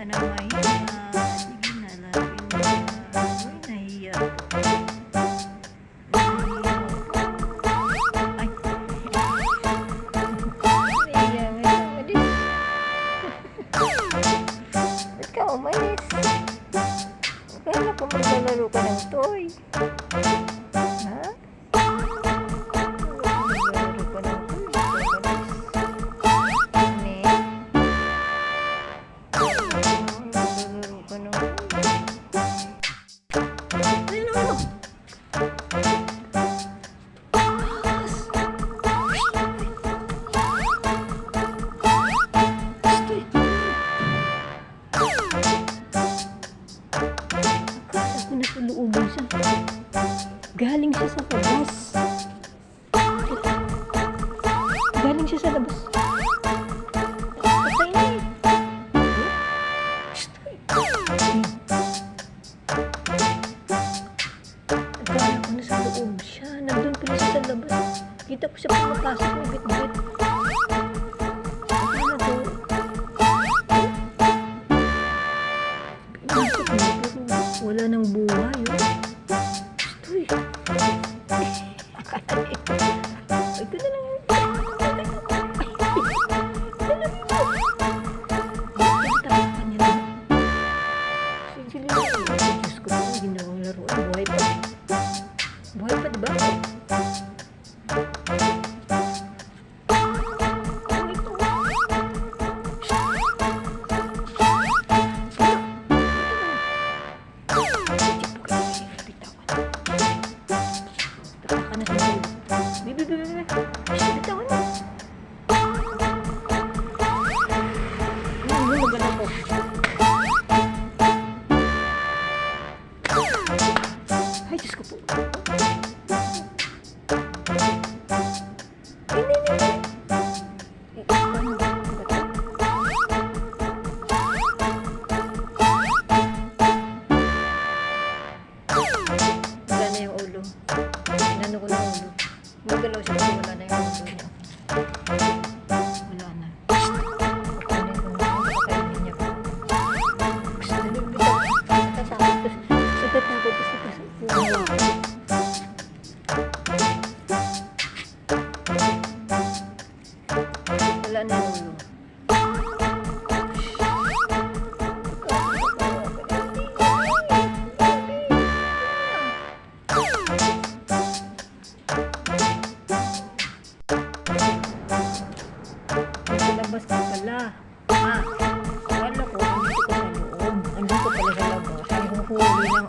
ka na mahiya. Sige na, lagyan mo na. Uy, nahiya po. Ay. Nahiya, umalis. Ba't ka umalis? Kaya ko maglalaro ka ng toy. Ha? Maglalaro ka ng toy. Looban siya. Galing siya sa labas. Galing siya sa labas. Patay na eh. Akala ko na sa loob siya. Nandun pala siya sa labas. Kita ko siya pumapasok ng bit-bit. Akala ko. Pinasok na pero wala nang buhay. Uy. Akala ito. Ito na lang. Tapakan niya na. Sige lang. Diyos ko po, ginawang laruan. Buhay pa. Buhay pa, diba? Bitawan mo. Lulugan ako. Ay, Diyos ko po. Wala na yung ulo. Inano ko na ulo. Magalaw siya kasi wala na yung ulo niya. Wala na. Pakainin niya pa. Gusto na yung bitaw. Natatakot. Natatakot. Wala na yung ulo. Labas ka pala. Ha? Akala ko, andito ka sa loob. Andito pala sa labas. Ang huhuli na